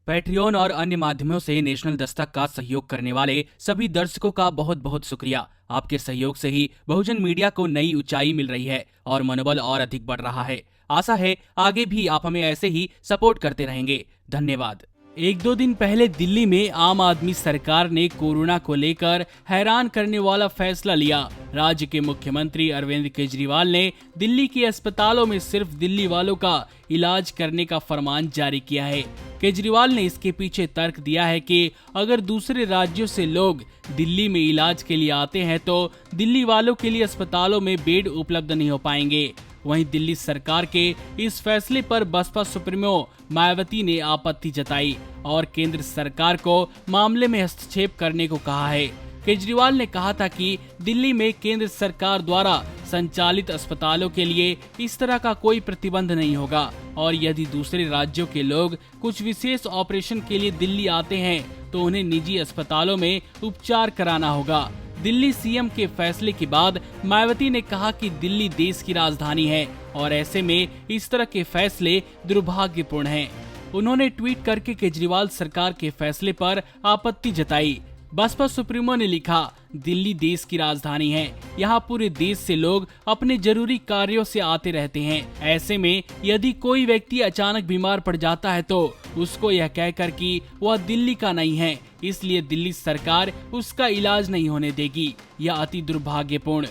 Patreon और अन्य माध्यमों से नेशनल दस्तक का सहयोग करने वाले सभी दर्शकों का बहुत बहुत शुक्रिया। आपके सहयोग से ही बहुजन मीडिया को नई ऊंचाई मिल रही है और मनोबल और अधिक बढ़ रहा है। आशा है आगे भी आप हमें ऐसे ही सपोर्ट करते रहेंगे। धन्यवाद। एक दो दिन पहले दिल्ली में आम आदमी सरकार ने कोरोना को लेकर हैरान करने वाला फैसला लिया। राज्य के मुख्यमंत्री अरविंद केजरीवाल ने दिल्ली के अस्पतालों में सिर्फ दिल्ली वालों का इलाज करने का फरमान जारी किया है। केजरीवाल ने इसके पीछे तर्क दिया है कि अगर दूसरे राज्यों से लोग दिल्ली में इलाज के लिए आते हैं तो दिल्ली वालों के लिए अस्पतालों में बेड उपलब्ध नहीं हो पाएंगे। वहीं दिल्ली सरकार के इस फैसले पर बसपा सुप्रीमो मायावती ने आपत्ति जताई और केंद्र सरकार को मामले में हस्तक्षेप करने को कहा है। केजरीवाल ने कहा था कि दिल्ली में केंद्र सरकार द्वारा संचालित अस्पतालों के लिए इस तरह का कोई प्रतिबंध नहीं होगा और यदि दूसरे राज्यों के लोग कुछ विशेष ऑपरेशन के लिए दिल्ली आते हैं तो उन्हें निजी अस्पतालों में उपचार कराना होगा। दिल्ली सीएम के फैसले के बाद मायावती ने कहा कि दिल्ली देश की राजधानी है और ऐसे में इस तरह के फैसले दुर्भाग्यपूर्ण हैं। उन्होंने ट्वीट करके केजरीवाल सरकार के फैसले पर आपत्ति जताई। बसपा सुप्रीमो ने लिखा, दिल्ली देश की राजधानी है, यहाँ पूरे देश से लोग अपने जरूरी कार्यों से आते रहते हैं। ऐसे में यदि कोई व्यक्ति अचानक बीमार पड़ जाता है तो उसको यह कहकर कि वह दिल्ली का नहीं है, इसलिए दिल्ली सरकार उसका इलाज नहीं होने देगी। यह अति दुर्भाग्यपूर्ण।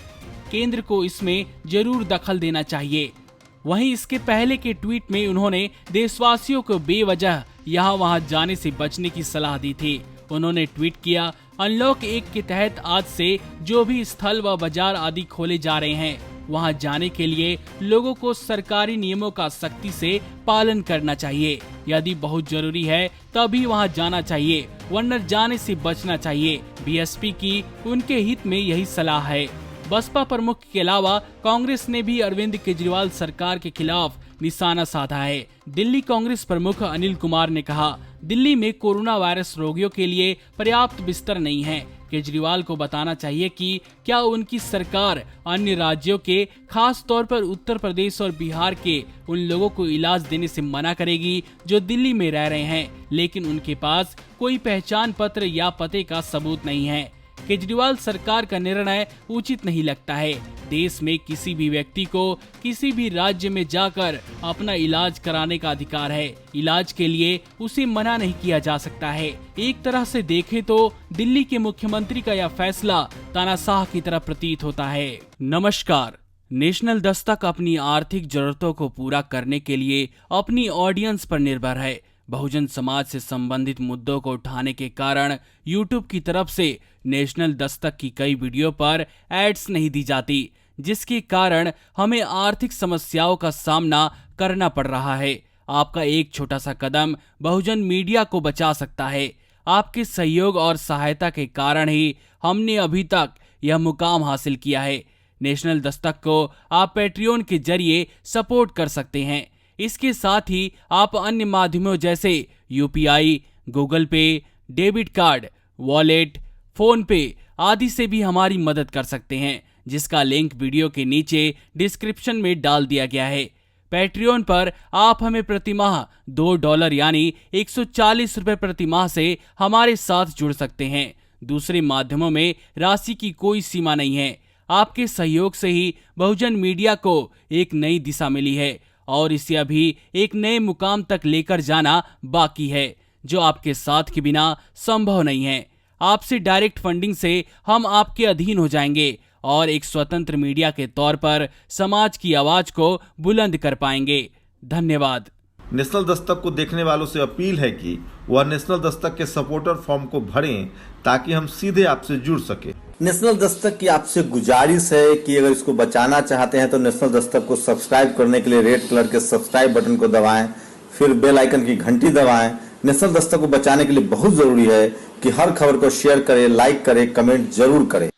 केंद्र को इसमें जरूर दखल देना चाहिए। वहीं इसके पहले के ट्वीट में उन्होंने देशवासियों को बेवजह यहाँ वहाँ जाने से बचने की सलाह दी थी। उन्होंने ट्वीट किया, अनलॉक 1 के तहत आज से जो भी स्थल व बाजार आदि खोले जा रहे हैं वहां जाने के लिए लोगों को सरकारी नियमों का सख्ती से पालन करना चाहिए। यदि बहुत जरूरी है तभी वहां जाना चाहिए, वरना जाने से बचना चाहिए। बीएसपी की उनके हित में यही सलाह है। बसपा प्रमुख के अलावा कांग्रेस ने भी अरविंद केजरीवाल सरकार के खिलाफ निशाना साधा है। दिल्ली कांग्रेस प्रमुख अनिल कुमार ने कहा, दिल्ली में कोरोना वायरस रोगियों के लिए पर्याप्त बिस्तर नहीं है। केजरीवाल को बताना चाहिए कि क्या उनकी सरकार अन्य राज्यों के, खास तौर पर उत्तर प्रदेश और बिहार के उन लोगों को इलाज देने से मना करेगी जो दिल्ली में रह रहे हैं लेकिन उनके पास कोई पहचान पत्र या पते का सबूत नहीं है। केजरीवाल सरकार का निर्णय उचित नहीं लगता है। देश में किसी भी व्यक्ति को किसी भी राज्य में जाकर अपना इलाज कराने का अधिकार है। इलाज के लिए उसे मना नहीं किया जा सकता है। एक तरह से देखें तो दिल्ली के मुख्यमंत्री का यह फैसला तानाशाह की तरह प्रतीत होता है। नमस्कार। नेशनल दस्तक अपनी आर्थिक जरूरतों को पूरा करने के लिए अपनी ऑडियंस पर निर्भर है। बहुजन समाज से संबंधित मुद्दों को उठाने के कारण यूट्यूब की तरफ से नेशनल दस्तक की कई वीडियो पर एड्स नहीं दी जाती, जिसके कारण हमें आर्थिक समस्याओं का सामना करना पड़ रहा है। आपका एक छोटा सा कदम बहुजन मीडिया को बचा सकता है। आपके सहयोग और सहायता के कारण ही हमने अभी तक यह मुकाम हासिल किया है। नेशनल दस्तक को आप पैट्रियन के जरिए सपोर्ट कर सकते हैं। इसके साथ ही आप अन्य माध्यमों जैसे यूपीआई, गूगल पे, डेबिट कार्ड, वॉलेट, फोन पे आदि से भी हमारी मदद कर सकते हैं, जिसका लिंक वीडियो के नीचे डिस्क्रिप्शन में डाल दिया गया है। पैट्रियन पर आप हमें प्रतिमाह $2 यानी 140 रुपए प्रतिमाह से हमारे साथ जुड़ सकते हैं। दूसरे माध्यमों में राशि की कोई सीमा नहीं है। आपके सहयोग से ही बहुजन मीडिया को एक नई दिशा मिली है और इसे अभी एक नए मुकाम तक लेकर जाना बाकी है, जो आपके साथ के बिना संभव नहीं है। आपसे डायरेक्ट फंडिंग से हम आपके अधीन हो जाएंगे और एक स्वतंत्र मीडिया के तौर पर समाज की आवाज को बुलंद कर पाएंगे। धन्यवाद। नेशनल दस्तक को देखने वालों से अपील है कि वह नेशनल दस्तक के सपोर्टर फॉर्म को भरें ताकि हम सीधे आपसे जुड़ सके। नेशनल दस्तक की आपसे गुजारिश है कि अगर इसको बचाना चाहते हैं तो नेशनल दस्तक को सब्सक्राइब करने के लिए रेड कलर के सब्सक्राइब बटन को दबाएं, फिर बेल आइकन की घंटी दबाएं। नेशनल दस्तक को बचाने के लिए बहुत जरूरी है कि हर खबर को शेयर करें, लाइक करें, कमेंट जरूर करें।